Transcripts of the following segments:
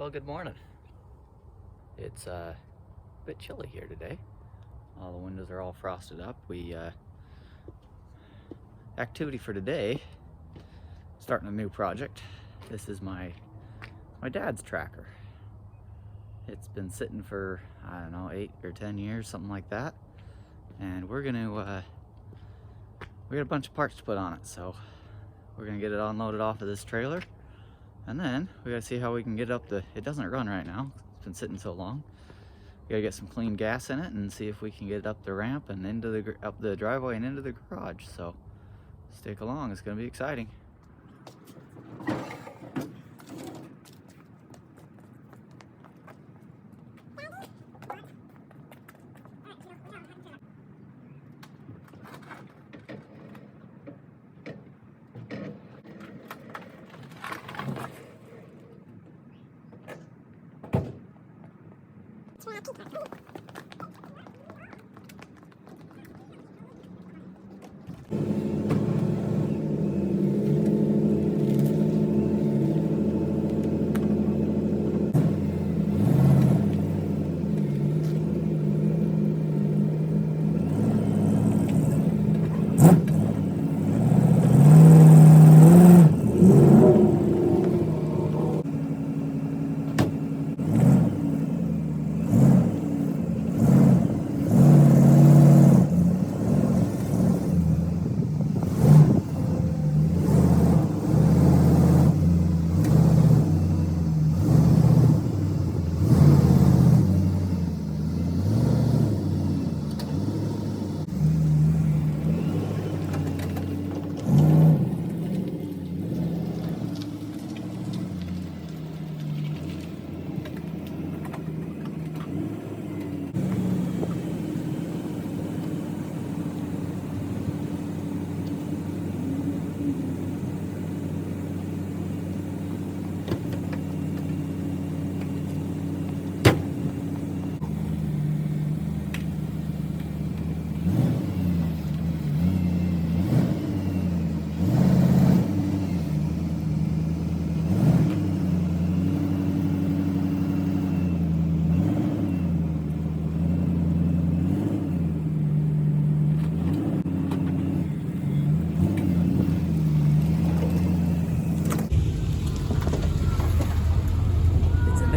Well, good morning. It's a bit chilly here today. All the windows are all frosted up. Activity for today, starting a new project. This is my dad's tracker. It's been sitting for, I don't know, 8 or 10 years, something like that. And we're gonna, we got a bunch of parts to put on it, so we're gonna get it unloaded off of this trailer. And then we gotta see how we can get up it doesn't run right now. It's been sitting so long. We gotta get some clean gas in it and see if we can get it up the ramp and up the driveway and into the garage. So stick along, it's gonna be exciting.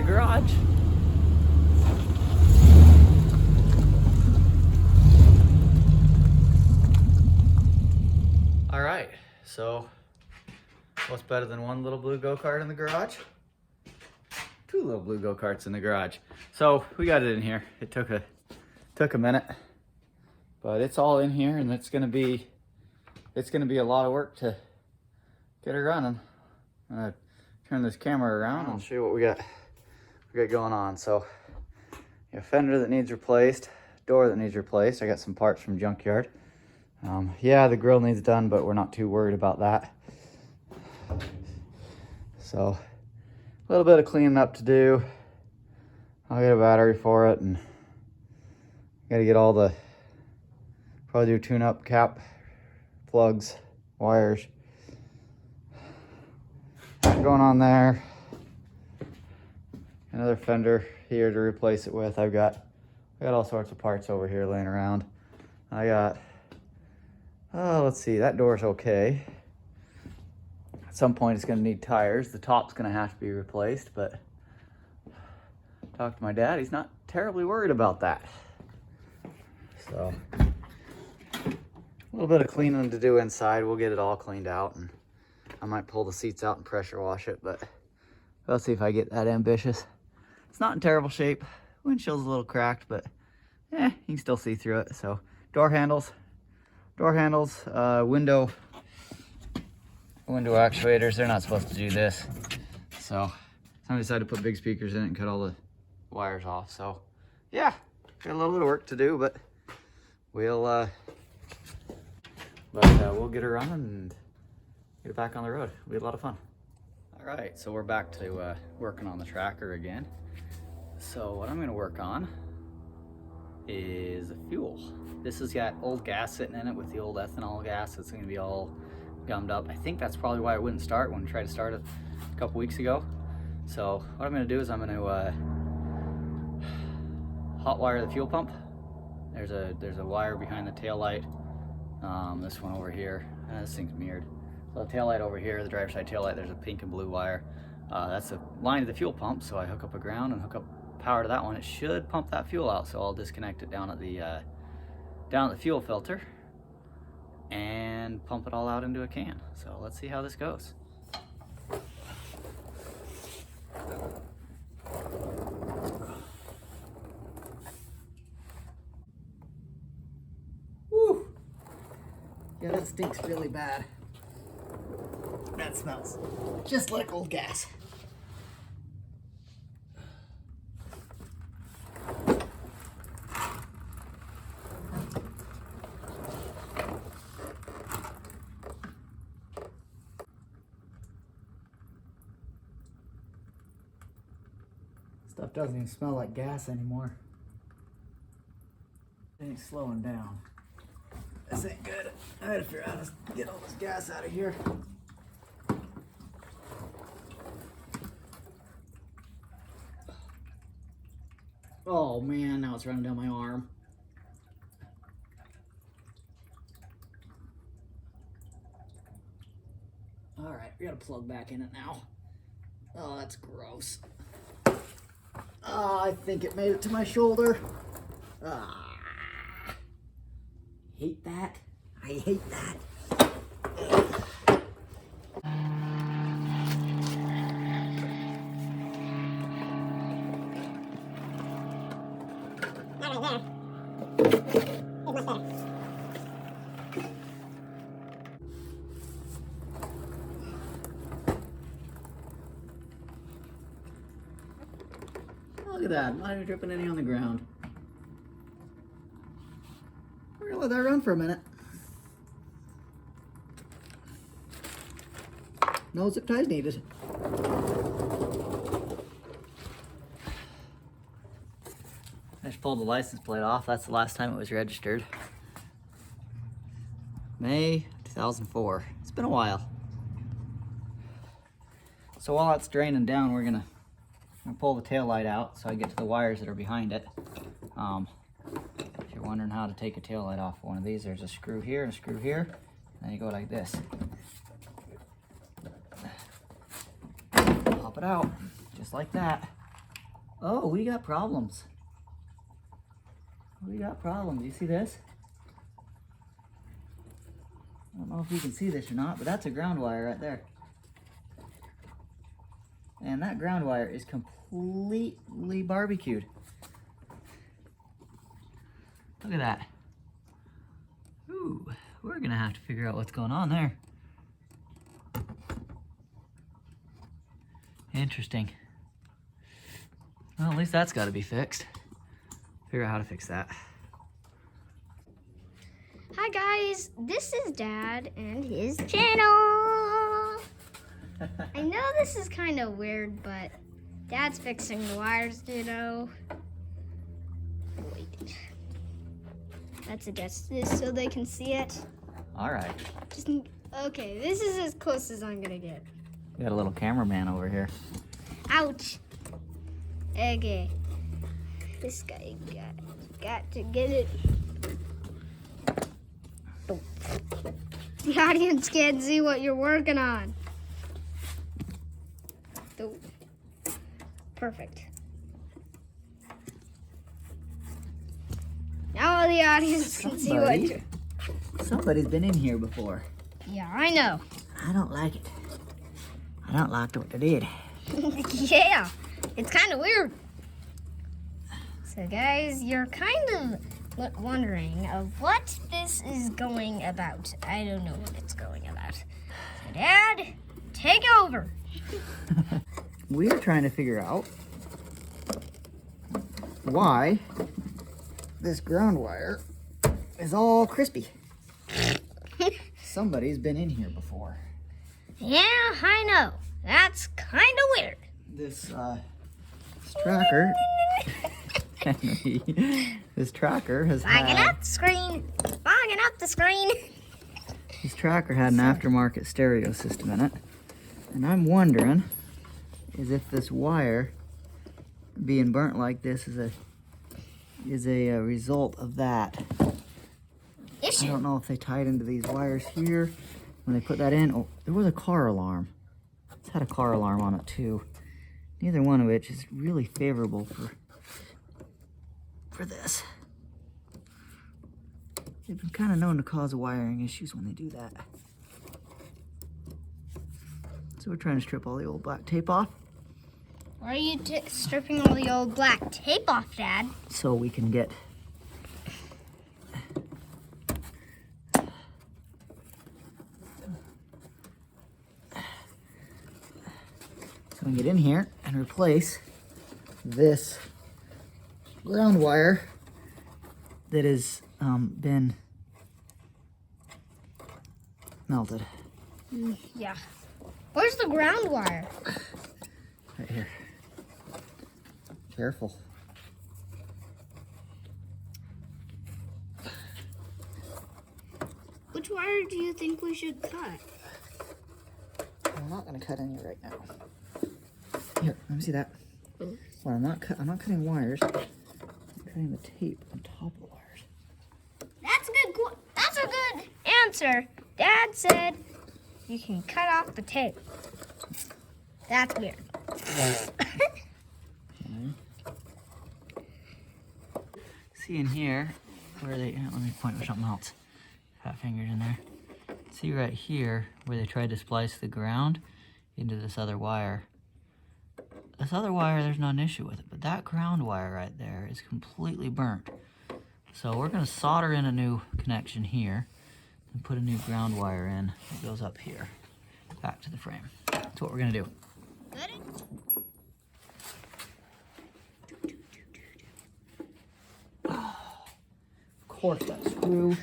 Garage. All right, so what's better than one little blue go-kart in the garage? Two little blue go-karts in the garage. So we got it in here. It took a minute, but it's all in here, and it's gonna be a lot of work to get it running. I'm gonna turn this camera around and show you what we got going on. So a fender that needs replaced, door that needs replaced. I got some parts from junkyard. Yeah, the grill needs done, but we're not too worried about that. So a little bit of cleaning up to do. I'll get a battery for it, and gotta get all probably do tune up cap, plugs, wires. Going on there. Another fender here to replace it with. I got all sorts of parts over here laying around. I got, let's see, that door's okay. At some point it's gonna need tires. The top's gonna have to be replaced, but talked to my dad, he's not terribly worried about that. So, a little bit of cleaning to do inside. We'll get it all cleaned out, and I might pull the seats out and pressure wash it, but we'll see if I get that ambitious. It's not in terrible shape. Windshield's a little cracked, but you can still see through it. So door handles, window actuators. They're not supposed to do this. So somebody decided to put big speakers in it and cut all the wires off. So yeah, got a little bit of work to do, but we'll get her running and get it back on the road. It'll be a lot of fun. All right, so we're back to working on the tracker again. So what I'm gonna work on is the fuel. This has got old gas sitting in it with the old ethanol gas. It's gonna be all gummed up. I think that's probably why it wouldn't start when I tried to start it a couple weeks ago. So what I'm gonna do is I'm gonna hot wire the fuel pump. There's a wire behind the tail light. This one over here. This thing's mirrored. So the tail light over here, the driver's side tail light, there's a pink and blue wire. That's the line to the fuel pump. So I hook up a ground and hook up power to that one. It should pump that fuel out. So I'll disconnect it down at the fuel filter and pump it all out into a can. So let's see how this goes. Woo! Yeah, that stinks really bad. That smells just like old gas. Stuff doesn't even smell like gas anymore. It ain't slowing down. This ain't good. I gotta figure out how to get all this gas out of here. Oh man, now it's running down my arm. All right, we gotta plug back in it now. Oh, that's gross. Oh, I think it made it to my shoulder. Ah, hate that. I hate that. Look at that, not even dripping any on the ground. We're gonna let that run for a minute. No zip ties needed. I just pulled the license plate off. That's the last time it was registered. May 2004. It's been a while. So while that's draining down, we're gonna pull the tail light out so I get to the wires that are behind it. If you're wondering how to take a tail light off one of these, there's a screw here and a screw here, and then you go like this. Pop it out, just like that. Oh, we got problems. We got problems. You see this? I don't know if you can see this or not, but that's a ground wire right there. And that ground wire is completely barbecued. Look at that. Ooh, we're gonna have to figure out what's going on there. Interesting. Well, at least that's gotta be fixed. Figure out how to fix that. Hi guys, this is Dad and his channel. I know this is kind of weird, but Dad's fixing the wires, you know. Wait. Let's adjust this so they can see it. All right. Okay, this is as close as I'm gonna get. We got a little cameraman over here. Ouch. Okay. This guy got to get it. Oh. The audience can't see what you're working on. Oh. Perfect. Now the audience can see what you're... Somebody's been in here before. Yeah, I know. I don't like it. I don't like what they did. Yeah, it's kind of weird. So guys, you're kind of wondering of what this is going about. I don't know what it's going about. So Dad, take over. We're trying to figure out why this ground wire is all crispy. Somebody's been in here before. Yeah, I know. That's kind of weird. This tracker... this tracker has Fogging up the screen. Fogging up the screen. This tracker had an aftermarket stereo system in it. And I'm wondering is if this wire being burnt like this is a result of that. Issue. I don't know if they tied into these wires here when they put that in. Oh, there was a car alarm. It's had a car alarm on it too. Neither one of which is really favorable for this. They've been kind of known to cause wiring issues when they do that. So we're trying to strip all the old black tape off. Why are you stripping all the old black tape off, Dad? So we can get in here and replace this ground wire that has been melted. Yeah. Where's the ground wire? Right here. Careful. Which wire do you think we should cut? I'm not going to cut any right now. Here, let me see that. Well, I'm not cutting wires. I'm cutting the tape on top of the wires. That's a good answer. Dad said you can cut off the tape. That's weird. See in here where they, let me point with something else. Fat fingers in there. See right here where they tried to splice the ground into this other wire. This other wire, there's not an issue with it, but that ground wire right there is completely burnt. So we're gonna solder in a new connection here and put a new ground wire in that goes up here, back to the frame. That's what we're gonna do. Of course that screw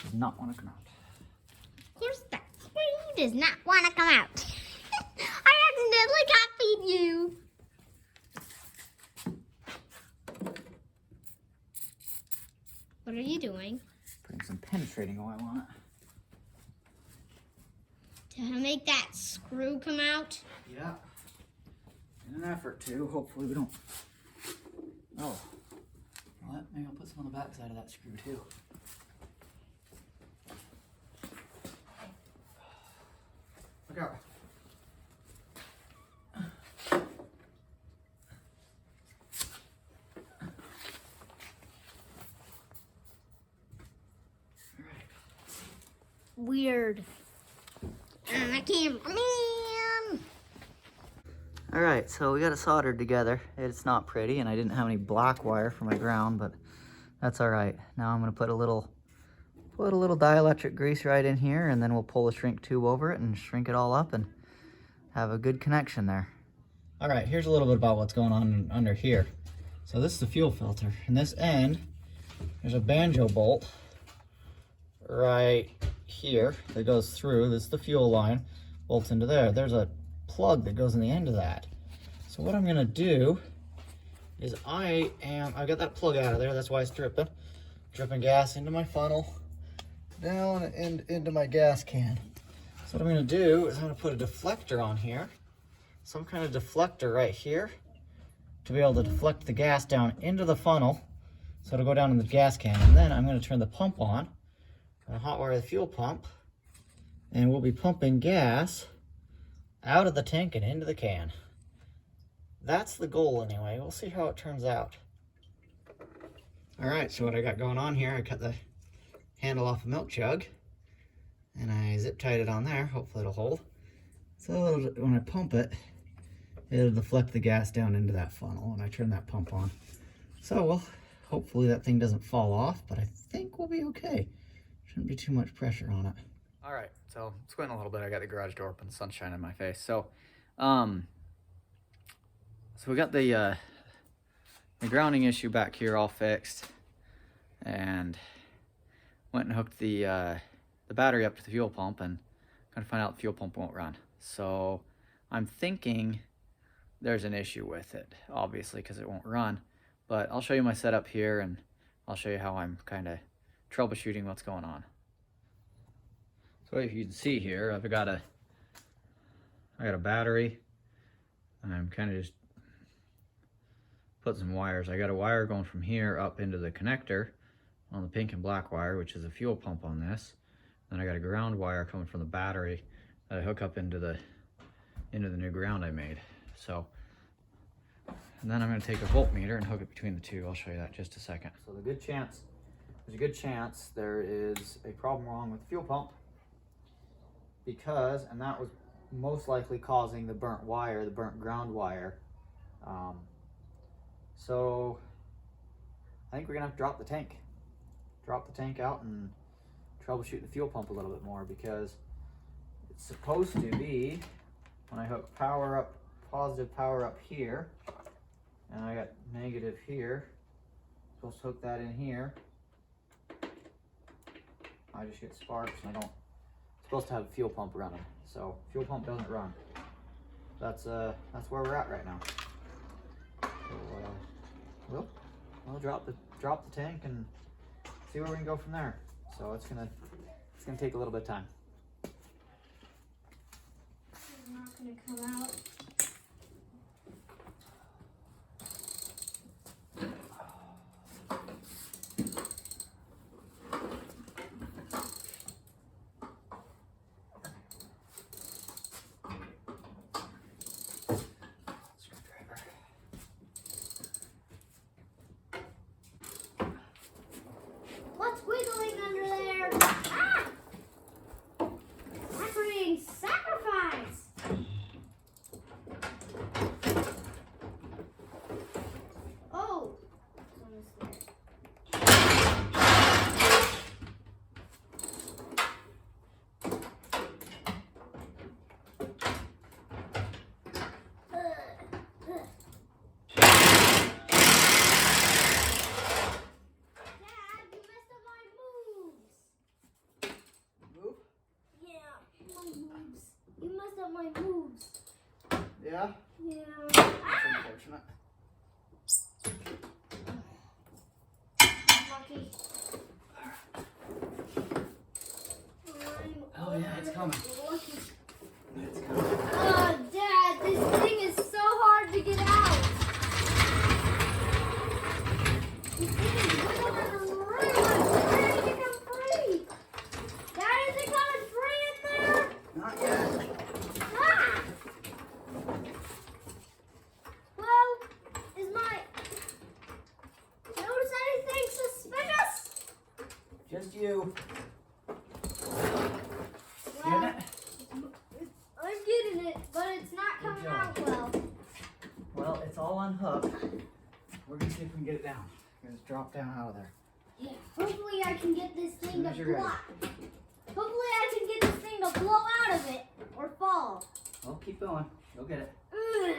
does not want to come out. Of course, that screw does not want to come out. I accidentally copied you. What are you doing? Putting some penetrating oil on it. To make that screw come out? Yeah. In an effort to. Hopefully we don't. Oh. Well, maybe I'll put some on the back side of that screw too. Look out. Weird. And I can't. All right, so we got it soldered together. It's not pretty, and I didn't have any black wire for my ground, but that's all right. Now I'm gonna put a little dielectric grease right in here, and then we'll pull a shrink tube over it and shrink it all up and have a good connection there. All right, here's a little bit about what's going on under here. So this is the fuel filter. In this end, there's a banjo bolt right here that goes through. This is the fuel line, bolts into there. There's a plug that goes in the end of that. So what I'm gonna do is I've got that plug out of there. That's why it's dripping gas into my funnel, down and into my gas can. So what I'm gonna do is I'm gonna put a deflector on here, some kind of deflector right here to be able to deflect the gas down into the funnel so it'll go down in the gas can. And then I'm gonna turn the pump on and hot wire the fuel pump, and we'll be pumping gas out of the tank and into the can. That's the goal anyway. We'll see how it turns out. All right, so what I got going on here, I cut the handle off a milk jug and I zip tied it on there. Hopefully it'll hold. So when I pump it, it'll deflect the gas down into that funnel and I turn that pump on. So well, hopefully that thing doesn't fall off, but I think we'll be okay. Shouldn't be too much pressure on it. All right, so squinting a little bit. I got the garage door open, sunshine in my face. So we got the grounding issue back here all fixed, and went and hooked the battery up to the fuel pump, and gonna find out the fuel pump won't run. So I'm thinking there's an issue with it, obviously, because it won't run. But I'll show you my setup here, and I'll show you how I'm kind of troubleshooting what's going on. So if you can see here, I got a battery I'm kind of just put some wires. I got a wire going from here up into the connector on the pink and black wire, which is a fuel pump on this. Then I got a ground wire coming from the battery that I hook up into the new ground I made. So, and then I'm going to take a voltmeter and hook it between the two. I'll show you that in just a second. So there's a good chance there is a problem wrong with the fuel pump, because, and that was most likely causing the burnt wire, the burnt ground wire. So I think we're gonna have to drop the tank out and troubleshoot the fuel pump a little bit more, because it's supposed to be, when I hook power up, positive power up here, and I got negative here, supposed to hook that in here. I just get sparks and I don't, supposed to have a fuel pump running. So fuel pump doesn't run. That's where we're at right now. So we'll drop the tank and see where we can go from there. So it's gonna take a little bit of time. It's not gonna come out. What's wiggling under there? Ah! I'm being sacrificed. Oh. You messed up my moves. Yeah? Yeah. That's unfortunate. Lucky. Oh yeah, it's coming. Lucky. It's coming. Oh, Dad, this thing is so hard to get out. This thing is wiggling really much. Where did it come free? Dad, is it coming free in there? Not yet. Ah! Well, notice anything suspicious? Just you. Well, Getting it? I'm getting it, but it's not coming out well. Well, it's all unhooked. We're gonna see if we can get it down. We're gonna just drop down out of there. Yeah, hopefully I can get this thing Soon to as you're ready. Hopefully I can get this thing to blow out of it or fall. Well, keep going. Go get it. Ugh.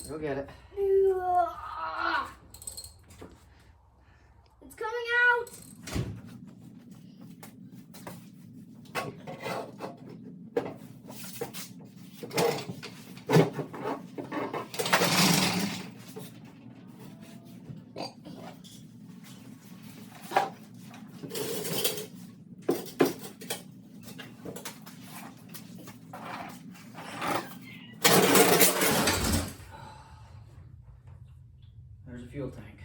Go get it. Ugh. It's coming out. There's a fuel tank.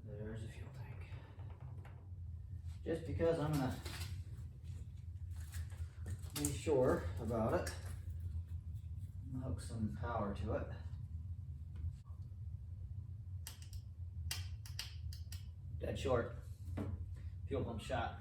There's a fuel tank. Just because I'm gonna be sure about it, I'm gonna hook some power to it. Dead short. Fuel pump shot.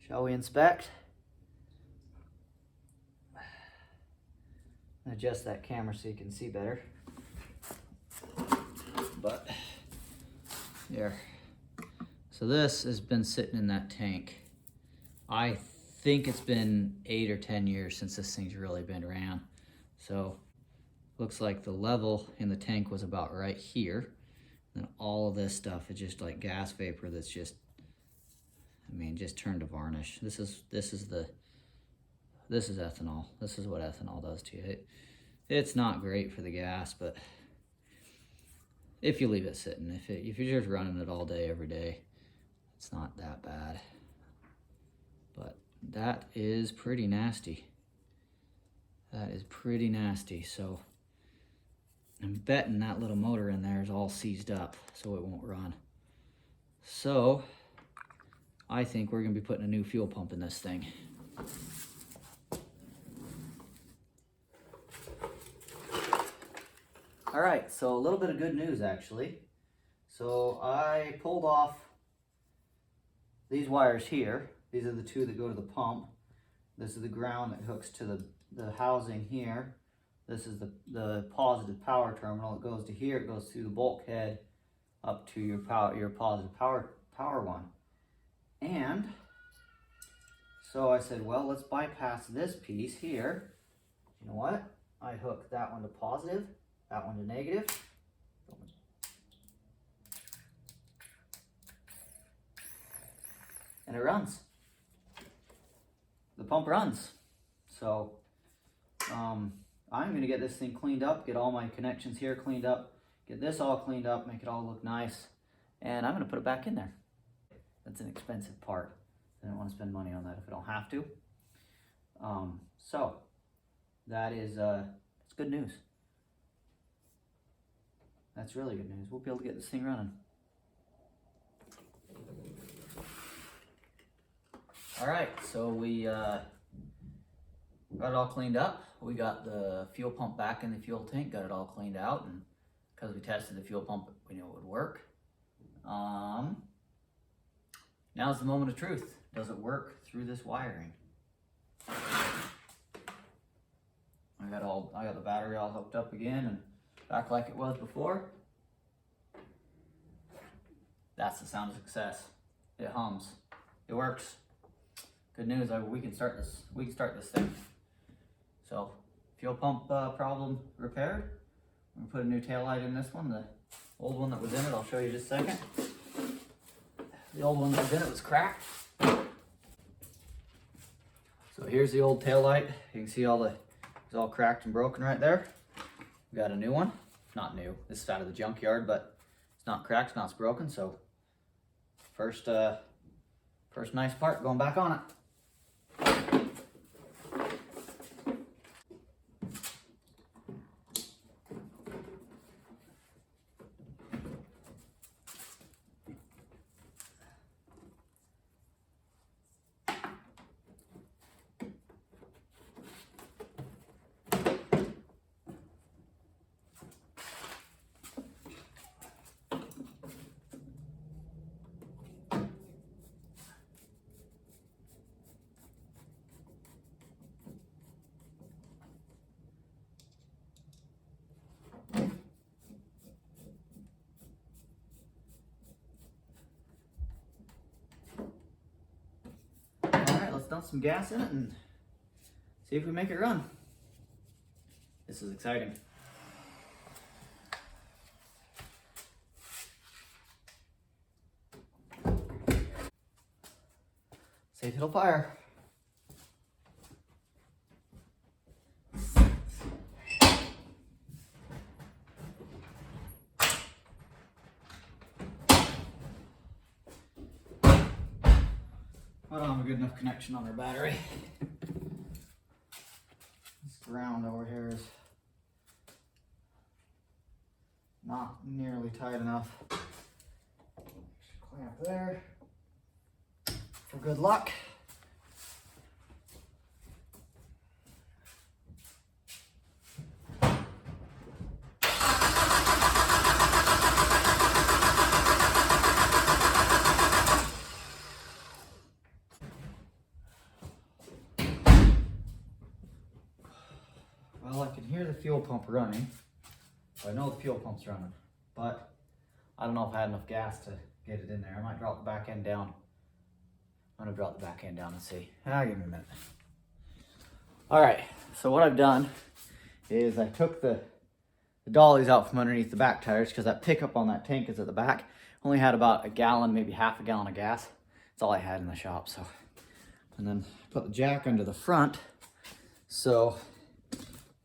Shall we inspect? Adjust that camera so you can see better. But there. So this has been sitting in that tank. I think it's been 8 or 10 years since this thing's really been around. So looks like the level in the tank was about right here. And all of this stuff is just like gas vapor that's just, I mean, just turned to varnish. This is ethanol. This is what ethanol does to you. It's not great for the gas, but if you leave it sitting, if you're just running it all day, every day, it's not that bad. But that is pretty nasty. That is pretty nasty. So I'm betting that little motor in there is all seized up, so it won't run. So I think we're gonna be putting a new fuel pump in this thing. All right, so a little bit of good news actually. So I pulled off these wires here. These are the two that go to the pump. This is the ground that hooks to the housing here. This is the positive power terminal. It goes to here, it goes through the bulkhead up to your positive power one. And so I said, well, let's bypass this piece here. You know what? I hooked that one to positive, that one to negative. And it runs. The pump runs. So I'm gonna get this thing cleaned up, get all my connections here cleaned up, get this all cleaned up, make it all look nice, and I'm gonna put it back in there. That's an expensive part. I don't want to spend money on that if I don't have to. So that is it's good news. That's really good news. We'll be able to get this thing running. All right, so we got it all cleaned up. We got the fuel pump back in the fuel tank, got it all cleaned out, and because we tested the fuel pump, we knew it would work. Now's the moment of truth. Does it work through this wiring? I got the battery all hooked up again and back like it was before. That's the sound of success. It hums. It works. Good news. We can start this. We can start this thing. So, fuel pump problem repaired. I'm gonna put a new taillight in this one. The old one that was in it, I'll show you just a second. The old one that was in it was cracked. So here's the old taillight. You can see it's all cracked and broken right there. We got a new one. Not new. This is out of the junkyard, but it's not cracked, not broken. So first nice part going back on it. Dump some gas in it and see if we make it run. This is exciting. See if it'll fire. I don't have a good enough connection on our battery. This ground over here is not nearly tight enough. Clamp there for good luck. Well, I can hear the fuel pump running. I know the fuel pump's running, but I don't know if I had enough gas to get it in there. I might drop the back end down. I'm gonna drop the back end down and see. Give me a minute. All right, so what I've done is I took the dollies out from underneath the back tires because that pickup on that tank is at the back. Only had about a gallon, maybe half a gallon of gas. That's all I had in the shop. So, and then put the jack under the front so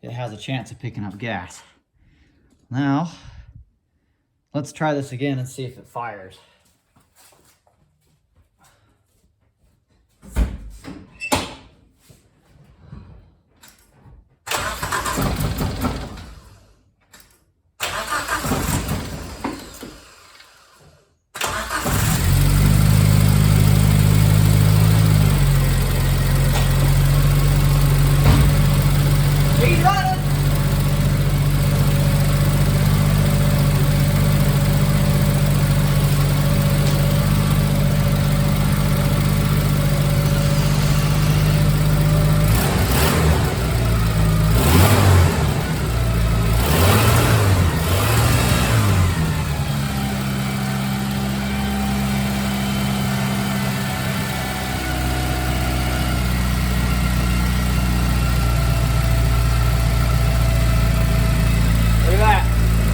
it has a chance of picking up gas. Now, let's try this again and see if it fires. He's running!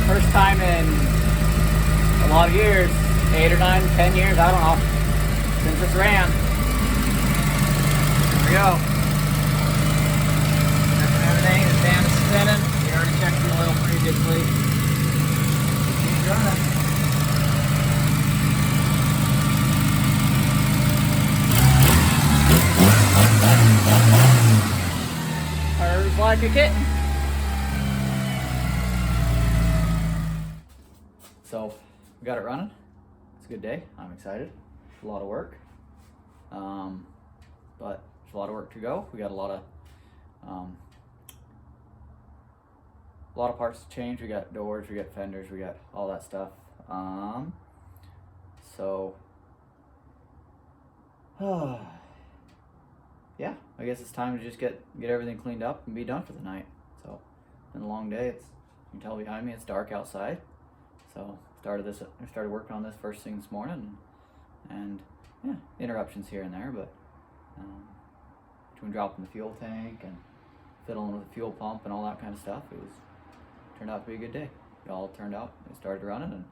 First time in a lot of years, 8 or 9, 10 years, I don't know, since this ran. Here we go. Checking everything, the fan is spinning. We already checked the oil previously. Keep running. Purrs like a kitten. So we got it running. It's a good day. I'm excited. It's a lot of work, but there's a lot of work to go. We got a lot of parts to change. We got doors, we got fenders, we got all that stuff. So yeah, I guess it's time to just get everything cleaned up and be done for the night. So it's been a long day. You can tell behind me it's dark outside. So I started working on this first thing this morning, and yeah, interruptions here and there, but between dropping the fuel tank and fiddling with the fuel pump and all that kind of stuff, turned out to be a good day. It all turned out. It started running, and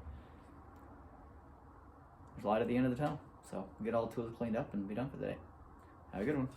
there's light at the end of the tunnel. So we'll get all the tools cleaned up and be done for the day. Have a good one.